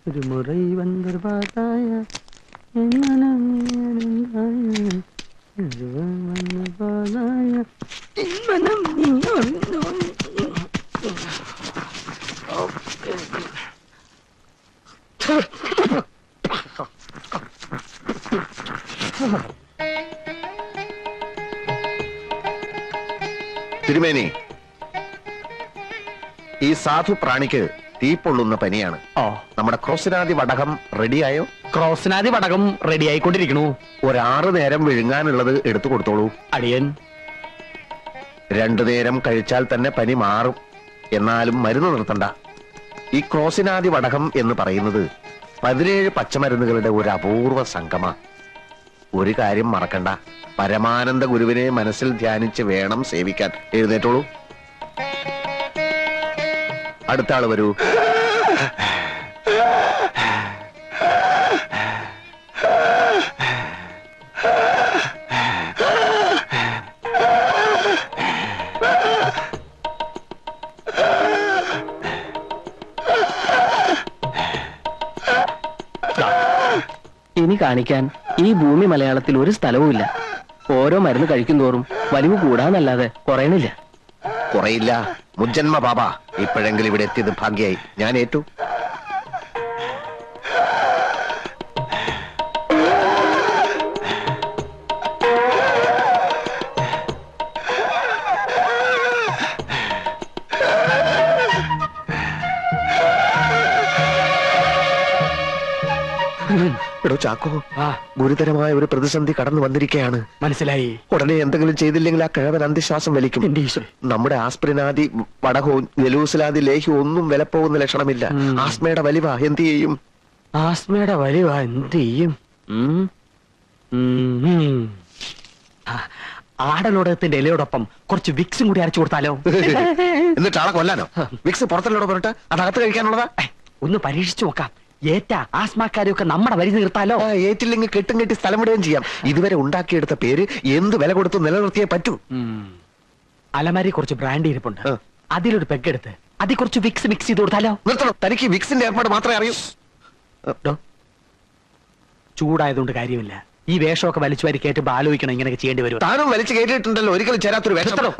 ഒരു മുറൈ വന്നൊരു പാതായ തിരുമേനി, ഈ സാധു പ്രാണിക്ക് തീ പൊള്ളുന്ന പനിയാണ്. നമ്മുടെ ക്രോസിനാദി വടകം റെഡിയായോ? ക്രോസിനാദി വടകം റെഡി ആയിക്കൊണ്ടിരിക്കണു. 6 നേരം വിഴുങ്ങാനുള്ളത് എടുത്തു കൊടുത്തോളൂ. അടിയൻ. 2 നേരം കഴിച്ചാൽ തന്നെ പനി മാറും. എന്നാലും മരുന്ന് നിർത്തണ്ട. ഈ ക്രോസിനാദി വടകം എന്ന് പറയുന്നത് 17 പച്ചമരുന്നുകളുടെ ഒരു അപൂർവ സംഗമ. ഒരു കാര്യം മറക്കണ്ട, പരമാനന്ദ ഗുരുവിനെ മനസ്സിൽ ധ്യാനിച്ച് വേണം സേവിക്കാൻ. എഴുന്നേറ്റോളൂ. അടുത്ത ആള് വരൂ. ഇനി കാണിക്കാൻ ഈ ഭൂമി മലയാളത്തിൽ ഒരു സ്ഥലവുമില്ല. ഓരോ മരുന്ന് കഴിക്കും തോറും വലിവ് കൂടാന്നല്ലാതെ കുറയണില്ല. കുറയില്ല. മുജ്ജന്മ ബാബ, ഇപ്പോഴെങ്കിലും ഇവിടെ എത്തിയത് ഭാഗ്യായി. ഞാൻ ഏറ്റു. എടോ ചാക്കോ, ഗുരുതരമായ ഒരു പ്രതിസന്ധി കടന്നു വന്നിരിക്കുകയാണ്. മനസ്സിലായി. ഉടനെ എന്തെങ്കിലും ചെയ്തില്ലെങ്കിൽ ആ കിഴവൻ അന്ത്യശ്വാസം വലിക്കും. നമ്മുടെ ആസ്പിരിനാദി വടകവും ജലൂസിലാദി ലേഹ്യവും ഒന്നും വിലപ്പോകുന്ന ലക്ഷണമില്ല. ആസ്മയുടെ വലിവ എന്ത് ചെയ്യും? ആസ്മയുടെ വലിവ എന്ത് ചെയ്യും? ആടലോടകത്തിന്റെ ഇലയോടൊപ്പം കുറച്ച് വിക്സും കൂടി അരച്ചു കൊടുത്താലോ? എന്നിട്ട് ആളെ കൊല്ലാനോ? വിക്സ് പുറത്തല്ലോട് പറഞ്ഞിട്ട് അതകത്ത് കഴിക്കാനുള്ളതാ? ഒന്ന് പരീക്ഷിച്ചു നോക്കാം. ഏറ്റാ ആസ്മാക്കാരെയൊക്കെ നമ്മുടെ വരി നിർത്താലോ? ഏറ്റില്ലെങ്കിൽ കെട്ടും കെട്ടി സ്ഥലം വിടുകയും ചെയ്യാം. ഇതുവരെ ഉണ്ടാക്കിയെടുത്ത പേര് എന്ത് വില കൊടുത്തു നിലനിർത്തിയേ പറ്റൂ. അലമാരി കുറച്ച് ബ്രാൻഡ് ഇരിപ്പുണ്ട്. അതിലൊരു പെഗ്ഗെടുത്ത് അതിൽ കുറച്ച് വിക്സ് മിക്സ് ചെയ്ത് കൊടുത്താലോ? നിർത്തണം. തനിക്ക് വിക്സിന്റെ ഏർപ്പാട് മാത്രമേ അറിയൂ. ചൂടായതുകൊണ്ട് കാര്യമില്ല. ഈ വേഷമൊക്കെ വലിച്ചു വാരി കേട്ട് ആലോചിക്കണം ഇങ്ങനെയൊക്കെ ചെയ്യേണ്ടി വരും. താനും വലിച്ചു കേട്ടിട്ടുണ്ടല്ലോ, ഒരിക്കലും ചേരാത്തൊരു വേഷം.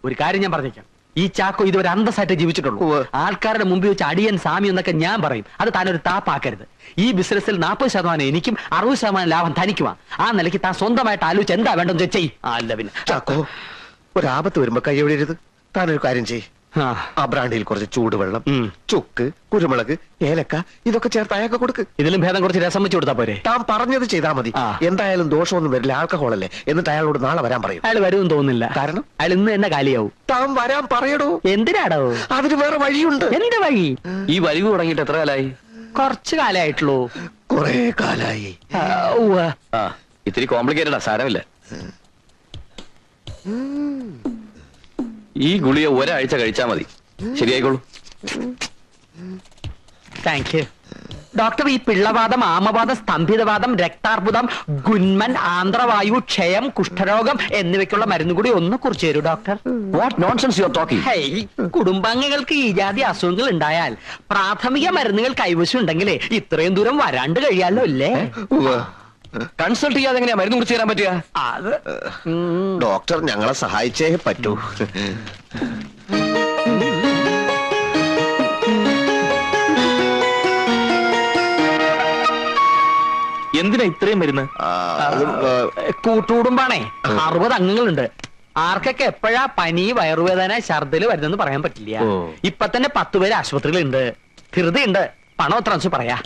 ഒരു കാര്യം ഞാൻ പറഞ്ഞേക്കാം. ഈ ചാക്കോ ഇതുവരെ അന്തസ്സായിട്ട് ജീവിച്ചിട്ടുള്ളൂ. ആൾക്കാരുടെ മുമ്പിൽ വെച്ച് അടിയൻ സാമി എന്നൊക്കെ ഞാൻ പറയും. അത് താനൊരു താപ്പാക്കരുത്. ഈ ബിസിനസ്സിൽ 40% എനിക്കും 60% ലാഭം തനിക്കുവാ. ആ നിലയ്ക്ക് താൻ സ്വന്തമായിട്ട് ആലോചിച്ച് എന്താ വേണ്ടെന്ന് ചെയ്യ്. അല്ല പിന്നെ ചാക്കോ, ഒരാപത്ത് വരുമ്പോ കൈ എവിടെയരുത്. താനൊരു കാര്യം ചെയ്യ്. ആ ബ്രാൻഡിയിൽ കുറച്ച് ചൂടുവെള്ളം, ചുക്ക്, കുരുമുളക്, ഏലക്ക ഇതൊക്കെ ചേർത്ത് അയാൾക്ക് കൊടുക്ക്. ഇതിലും ഭേദം കുറച്ച് രസം വെച്ച് കൊടുത്താ പോരെ? താൻ പറഞ്ഞത് ചെയ്താൽ മതി. എന്തായാലും ദോഷമൊന്നും വരില്ല. ആൽക്കഹോൾ അല്ലേ. എന്നിട്ട് അയാളോട് നാളെ വരാൻ പറയും. അയാൾ വരുമെന്ന് തോന്നുന്നില്ല. കാരണം അയാൾ ഇന്ന് തന്നെ കാലിയാവും. താൻ വരാൻ പറയടോ. എന്തിനാടോ? അതിന് വേറെ വഴിയുണ്ട്. എന്ത് വഴി? ഈ വലിവ് തുടങ്ങിയിട്ട് എത്ര കാലായി? കുറച്ചു കാലായിട്ടുള്ളൂ. കൊറേ കാലായി. ഇത്തിരി കോംപ്ലിക്കേറ്റഡാ, സാരമില്ല. ഈ ഗുളിക ഒരാഴ്ച കഴിച്ചാ മതി, ശരിയായിക്കോളൂ. Thank you doctor. ഈ പിള്ളവാദം, ആമവാദം, സ്തംഭിതവാദം, രക്താർബുദം, ഗുന്മൻ, ആന്ത്രവായു, ക്ഷയം, കുഷ്ഠരോഗം എന്നിവയ്ക്കുള്ള മരുന്ന് കൂടി ഒന്ന് കുറിച്ച് തരൂ doctor. What nonsense you are talking? Hey, കുടുംബാംഗങ്ങൾക്ക് ഈ ജാതി അസുഖങ്ങൾ ഉണ്ടായാൽ പ്രാഥമിക മരുന്നുകൾ കൈവശം ഉണ്ടെങ്കിലേ ഇത്രയും ദൂരം വരാണ്ട് കഴിയാലോ അല്ലേ? കൺസൾട്ട് ചെയ്യാതെ എങ്ങനെയാ മരുന്ന് കുറിച്ച് തരാൻ പറ്റുക? അത് ഡോക്ടർ ഞങ്ങളെ സഹായിച്ചേ പറ്റൂ. എന്തിനാ ഇത്രയും മരുന്ന്? കൂട്ടുകുടുംബാണേ. 60 അംഗങ്ങളുണ്ട്. ആർക്കൊക്കെ എപ്പോഴാ പനി, വയറുവേദന, ഛർദില് വരുന്നെന്ന് പറയാൻ പറ്റില്ല. ഇപ്പൊ തന്നെ 10 പേര് ആശുപത്രിയിലുണ്ട്. ധൃതിയുണ്ട്. പണം എത്ര വെച്ച് പറയാ?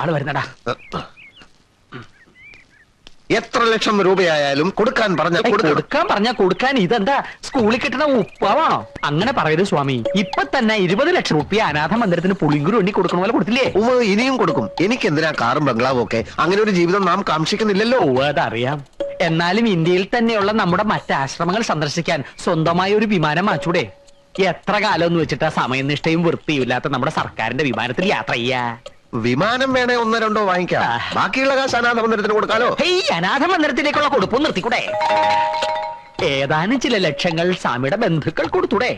ആള് വരുന്നടാ. എത്ര ലക്ഷം രൂപയായാലും കൊടുക്കാൻ പറഞ്ഞ കൊടുക്കാൻ പറഞ്ഞാ കൊടുക്കാൻ. ഇതെന്താ സ്കൂളിൽ കിട്ടുന്ന ഉപ്പാവാണോ? അങ്ങനെ പറയരുത് സ്വാമി. ഇപ്പൊ തന്നെ 20 ലക്ഷം റുപ്യ അനാഥ മന്ദിരത്തിന് പുളിങ്കുരു വേണ്ടി കൊടുക്കണ പോലെ കൊടുത്തില്ലേ? ഇനിയും കൊടുക്കും. എനിക്ക് എന്തിനാ കാറും ബംഗ്ലാവും ഒക്കെ? അങ്ങനെ ഒരു ജീവിതം നാം കാക്ഷിക്കുന്നില്ലല്ലോ. അതറിയാം. എന്നാലും ഇന്ത്യയിൽ തന്നെയുള്ള നമ്മുടെ മറ്റാശ്രമങ്ങൾ സന്ദർശിക്കാൻ സ്വന്തമായ ഒരു വിമാനം വാങ്ങിച്ചൂടെ? എത്ര കാലം എന്ന് വെച്ചിട്ടാ സമയനിഷ്ഠയും വൃത്തിയും ഇല്ലാത്ത നമ്മുടെ സർക്കാരിന്റെ വിമാനത്തിൽ യാത്ര ചെയ്യാ? വിമാനം വേണേ 1-2 വാങ്ങിക്കാം. ബാക്കിയുള്ള കാശ് അനാഥ മന്ദിരത്തിന് കൊടുക്കാലോ. അനാഥ മന്ദിരത്തിലേക്കുള്ള കൊടുപ്പും നിർത്തിക്കൂടെ? ഏതാനും ചില ലക്ഷങ്ങൾ സ്വാമിയുടെ ബന്ധുക്കൾ കൊടുത്തൂടെ?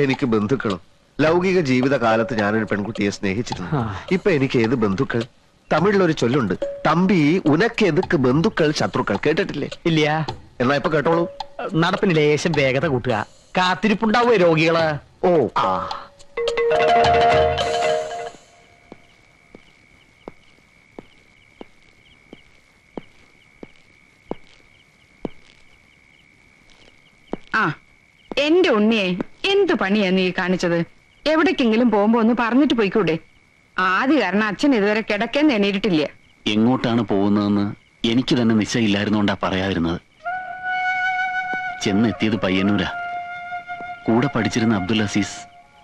എനിക്ക് ബന്ധുക്കളും. ലൗകിക ജീവിത കാലത്ത് ഞാനൊരു പെൺകുട്ടിയെ സ്നേഹിച്ചിരുന്നു. ഇപ്പൊ എനിക്ക് ഏത് ബന്ധുക്കൾ? തമിഴിലൊരു ചൊല്ലുണ്ട്, തമ്പി ഉനക്ക് എതുക്ക് ബന്ധുക്കൾ ശത്രുക്കൾ. കേട്ടിട്ടില്ലേ? ഇല്ല. എന്നാ ഇപ്പൊ കേട്ടോളൂ. നടപ്പിന് ലേശം വേഗത കൂട്ടുക. കാത്തിരിപ്പുണ്ടാവുക രോഗികള്. ഓ എന്റെ ഉണ്ണിയെ എന്തു പണിയാ നീ കാണിച്ചത്? എവിടേക്കെങ്കിലും പോകുമ്പോ ഒന്ന് പറഞ്ഞിട്ട് പോയിക്കൂടെ? ആദ്യ കാരണം അച്ഛൻ ഇതുവരെ കിടക്കാൻ എണീറ്റിട്ടില്ല. എങ്ങോട്ടാണ് പോകുന്നതെന്ന് എനിക്ക് തന്നെ നിശ്ചയില്ലായിരുന്നോണ്ടാ പറയാതിരുന്നത്. ചെന്നെത്തിയത് പയ്യന്നൂരാ. കൂടെ പഠിച്ചിരുന്ന അബ്ദുൽ അസീസ്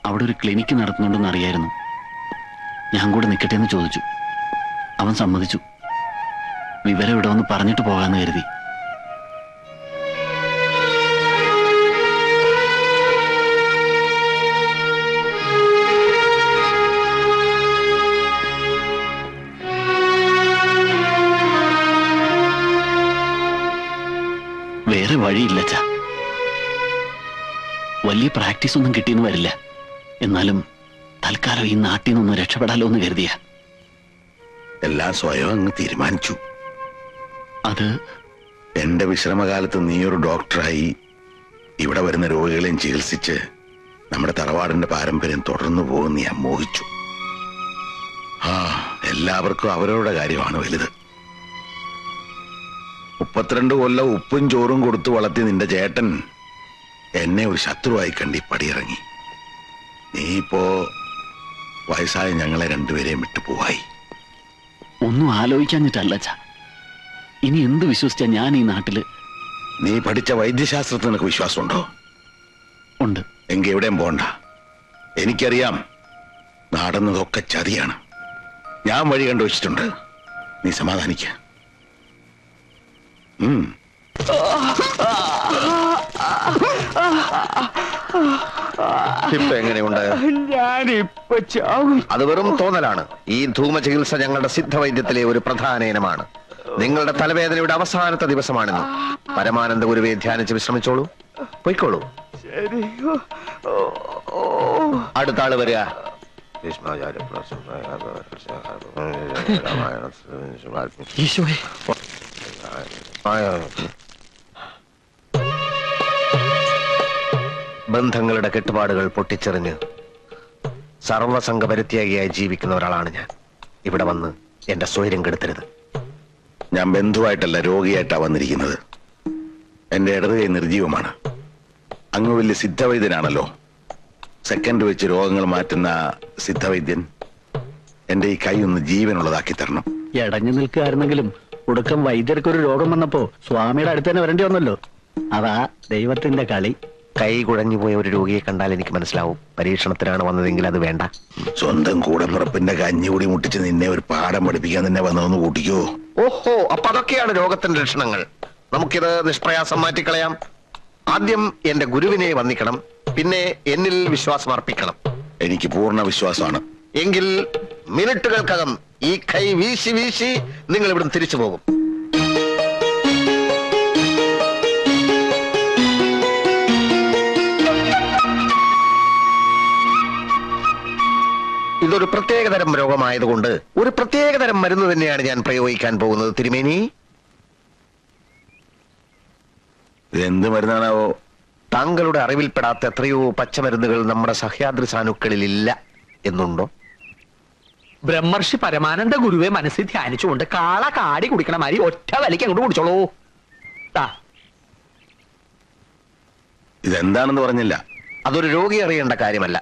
അവിടെ ഒരു ക്ലിനിക്ക് നടത്തുന്നുണ്ടെന്ന് അറിയായിരുന്നു. ഞാൻ കൂടെ നിൽക്കട്ടെ എന്ന് ചോദിച്ചു. അവൻ സമ്മതിച്ചു. വിവരം ഇവിടെ ഒന്ന് പറഞ്ഞിട്ട് പോകാന്ന് കരുതി. വേറെ വഴിയില്ലച്ചാ. വലിയ പ്രാക്ടീസ് ഒന്നും കിട്ടിയെന്ന് വരില്ല. എന്നാലും തൽക്കാലം ഈ നാട്ടിൽ നിന്നൊന്ന് രക്ഷപ്പെടാലോ എന്ന് കരുതിയ. എല്ലാം സ്വയം അങ്ങ് തീരുമാനിച്ചു. അത് എന്റെ വിശ്രമകാലത്ത് നീ ഒരു ഡോക്ടറായി ഇവിടെ വരുന്ന രോഗികളെയും ചികിത്സിച്ച് നമ്മുടെ തറവാടിന്റെ പാരമ്പര്യം തുടർന്നു പോകുന്ന ഞാൻ മോഹിച്ചു. എല്ലാവർക്കും അവരവരുടെ കാര്യമാണ് വലുത്. 32 കൊല്ലം ഉപ്പും ചോറും കൊടുത്തു വളർത്തി നിന്റെ ചേട്ടൻ എന്നെ ഒരു ശത്രുവായി കണ്ടി പടിയിറങ്ങി. നീ ഇപ്പോ വയസ്സായ ഞങ്ങളെ രണ്ടുപേരെയും വിട്ടുപോവായി. ഒന്നും ആലോചിക്കാഞ്ഞിട്ടല്ല ചാ. ഇനി എന്ത് വിശ്വസിച്ചാ ഞാൻ ഈ നാട്ടില്? നീ പഠിച്ച വൈദ്യശാസ്ത്രത്തിൽ നിനക്ക് വിശ്വാസമുണ്ടോ? ഉണ്ട്. എങ്കിൽ എവിടെയും പോണ്ട. എനിക്കറിയാം നടന്നതൊക്കെ ചതിയാണ്. ഞാൻ വഴി കണ്ടുവച്ചിട്ടുണ്ട്. നീ സമാധാനിക്ക. ഇപ്പൊ എങ്ങനെയുണ്ട്? അത് വെറും തോന്നലാണ്. ഈ ധൂമ ചികിത്സ ഞങ്ങളുടെ സിദ്ധവൈദ്യത്തിലെ ഒരു പ്രധാന ഇനമാണ്. നിങ്ങളുടെ തലവേദനയുടെ അവസാനത്തെ ദിവസമാണെന്ന്. പരമാനന്ദ ഗുരുവെ ധ്യാനിച്ച് വിശ്രമിച്ചോളൂ. പൊയ്ക്കോളൂ. അടുത്ത ആള് വരിക. ബന്ധങ്ങളുടെ കെട്ടുപാടുകൾ പൊട്ടിച്ചെറിഞ്ഞ് സർവസംഘ പരിത്യാഗിയായി ജീവിക്കുന്ന ഒരാളാണ് ഞാൻ. ഇവിടെ വന്ന് എന്റെ സ്വൈര്യം കെടുത്തരുത്. ഞാൻ ബന്ധുവായിട്ടല്ല രോഗിയായിട്ടാ വന്നിരിക്കുന്നത്. എന്റെ ഇടത് കൈ നിർജീവമാണ്. അങ്ങ് വലിയ സിദ്ധവൈദ്യനാണല്ലോ. സെക്കൻഡ് വെച്ച് രോഗങ്ങൾ മാറ്റുന്ന സിദ്ധവൈദ്യൻ. എന്റെ ഈ കൈ ഒന്ന് ജീവനുള്ളതാക്കി തരണം. ഇടഞ്ഞു നിൽക്കുകയായിരുന്നെങ്കിലും ഒടുക്കം വൈദ്യർക്കൊരു രോഗം വന്നപ്പോ സ്വാമിയുടെ അടുത്ത് തന്നെ വരേണ്ടി വന്നല്ലോ. അതാ ദൈവത്തിന്റെ കളി. കൈ കുഴഞ്ഞു പോയ ഒരു രോഗിയെ കണ്ടാൽ എനിക്ക് മനസ്സിലാവും പരീക്ഷണത്തിനാണ് വന്നതെങ്കിൽ അത് വേണ്ട. സ്വന്തം കൂടപ്പിറപ്പിന്റെ കഞ്ഞികൂടി മുട്ടിച്ച് നിന്നെ ഒരു പാഠം പഠിപ്പിക്കാൻ തന്നെ വന്നതെന്ന് കൂട്ടിക്കോ. ഓഹോ, അപ്പൊ അതൊക്കെയാണ് രോഗത്തിന്റെ ലക്ഷണങ്ങൾ. നമുക്കിത് നിഷ്പ്രയാസം മാറ്റിക്കളയാം. ആദ്യം എന്റെ ഗുരുവിനെ വന്ദിക്കണം, പിന്നെ എന്നിൽ വിശ്വാസം അർപ്പിക്കണം. എനിക്ക് പൂർണ്ണ വിശ്വാസമാണ്. എങ്കിൽ മിനിറ്റുകൾക്കകം ഈ കൈ വീശി വീശി നിങ്ങൾ ഇവിടുന്ന് തിരിച്ചു പോകും. ഇതൊരു പ്രത്യേകതരം രോഗമായതുകൊണ്ട് ഒരു പ്രത്യേകതരം മരുന്ന് തന്നെയാണ് ഞാൻ പ്രയോഗിക്കാൻ പോകുന്നത്. തിരുമേനി, ഇതെന്ത് മരുന്നാണാവോ? താങ്കളുടെ അറിവിൽപ്പെടാത്ത എത്രയോ പച്ചമരുന്നുകൾ നമ്മുടെ സഹ്യാദ്രി സാനുക്കളിൽ ഇല്ല എന്നുണ്ടോ? ബ്രഹ്മർഷി പരമാനന്ദ ഗുരുവെ മനസ്സിൽ ധ്യാനിച്ചുകൊണ്ട് കാള കാടി കുടിക്കണ മാതിരി ഒറ്റ വലിക്ക് അങ്ങോട്ട് കുടിച്ചോളൂ. ഇതെന്താണെന്ന് പറഞ്ഞില്ല. അതൊരു രോഗി അറിയേണ്ട കാര്യമല്ല.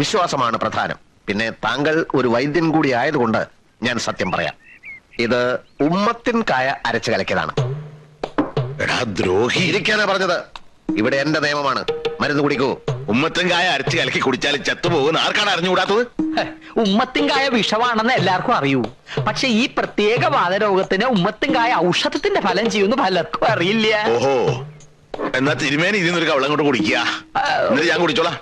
വിശ്വാസമാണ് പ്രധാനം. പിന്നെ താങ്കൾ ഒരു വൈദ്യൻ കൂടി ആയതുകൊണ്ട് ഞാൻ സത്യം പറയാം. ഇത് ഉമ്മത്തിൻ കായ അരച്ചു കലക്കിയതാണ്. എടാ ദ്രോഹി, ഇരിക്കാനാ പറഞ്ഞത്. ഇവിടെ എന്റെ നിയമമാണ്. മരുന്ന് കുടിക്കൂ. ഉമ്മത്തുംകായ അരച്ച് കലക്കി കുടിച്ചാൽ ചത്തുപോകുന്ന ആർക്കാണ് അറിഞ്ഞുകൂടാത്തത്? ഉമ്മത്തിൻകായ വിഷമാണെന്ന് എല്ലാവർക്കും അറിയൂ. പക്ഷെ ഈ പ്രത്യേക വാതരോഗത്തിന് ഉമ്മത്തിൻകായ ഔഷധത്തിന്റെ ഫലം ചെയ്യുന്നു പലർക്കും അറിയില്ല. ഓഹോ, എന്നാ തിരുമേനി ഇതിന്നൊരു കവളം കൊണ്ട് കുടിക്കുക. എന്നിട്ട് ഞാൻ കുടിച്ചോളാം.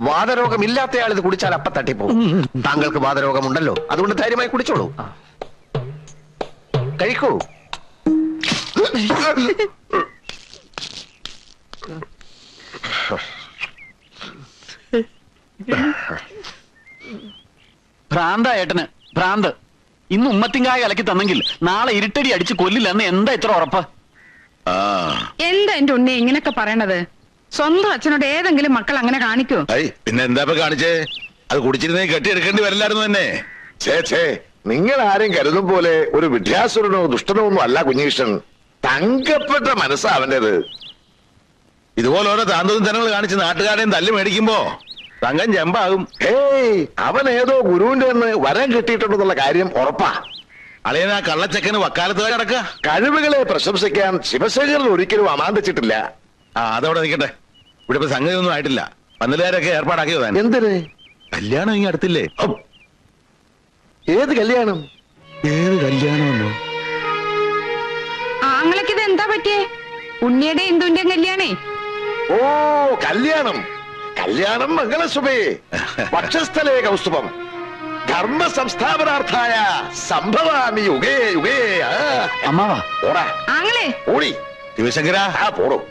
വാതരോഗം ഇല്ലാത്തയാൾ ഇത് കുടിച്ചാൽ അപ്പ തട്ടിപ്പോകും. താങ്കൾക്ക് വാതരോഗമുണ്ടല്ലോ, അതുകൊണ്ട് ധൈര്യമായി കുടിച്ചോളൂ. കഴിക്കൂ. ഭ്രാന്ത ഏട്ടന് ഭ്രാന്ത്. ഇന്ന് ഉമ്മത്തിങ്കായ കലക്കി തന്നെങ്കിൽ നാളെ ഇരുട്ടടി അടിച്ച് കൊല്ലില്ലെന്ന് എന്താ ഇത്ര ഉറപ്പ്? ആ, എന്താ എന്റെ ഉണ്ണി ഇങ്ങനൊക്കെ പറയണത്? സ്വന്തം അച്ഛനോട് ഏതെങ്കിലും മക്കൾ അങ്ങനെ കാണിക്കോ? പിന്നെ എന്താ ഇപ്പൊ കാണിച്ചേ? അത് കുടിച്ചിരുന്നേ കെട്ടിയെടുക്കേണ്ടി വരില്ലായിരുന്നു തന്നെ. ഛേ, നിങ്ങൾ ആരും കരുതും പോലെ ഒരു വിദ്യാസുരനോ ദുഷ്ടനോ ഒന്നും അല്ല കുഞ്ഞീഷൻ. തങ്കപ്പെട്ട മനസ്സാ അവന്റേത്. ഇതുപോലെ ഓരോ താന്തോന്നും തനങ്ങൾ കാണിച്ച് നാട്ടുകാരെയും തല്ലി മേടിക്കുമ്പോ തങ്കം ചെമ്പാകും. ഏയ്, അവൻ ഏതോ ഗുരുവിന്റെ നിന്ന് വരം കിട്ടിയിട്ടുണ്ടെന്നുള്ള കാര്യം ഉറപ്പാ. അളിയൻ ആ കള്ളച്ചക്കന് വക്കാലത്ത് കിടക്കുക. കഴിവുകളെ പ്രശംസിക്കാൻ ശിവശേഖരൻ ഒരിക്കലും അമാന്തിച്ചിട്ടില്ല. ആ, അതവിടെ നിൽക്കട്ടെ. ഇവിടെ ഇപ്പൊ സംഗതി ഒന്നും ആയിട്ടില്ല. പന്തലുകാരൊക്കെ ഏർപ്പാടാക്കിയോ താൻ? എന്തിന്? കല്യാണം ഇനി അടുത്തില്ലേ? ഏത് കല്യാണം? ഏത് കല്യാണമെന്നോ? ആങ്ങളൊക്കെ ഇത് എന്താ പറ്റിയേ? ഉണ്ണിയുടെ ഇന്ദുവിന്റെയും കല്യാണേ? ഓ, കല്യാണം കല്യാണം മംഗളസുഭേ വക്ഷസ്ഥലേ കൗസ്തുഭം ധർമ്മ സംസ്ഥാപനാർത്ഥായ സംഭവാമി യുഗേ യുഗേ. അമ്മാവാ, ഓടാ ആങ്ങളെ ഓടി. ശിവശങ്കര, പോടും.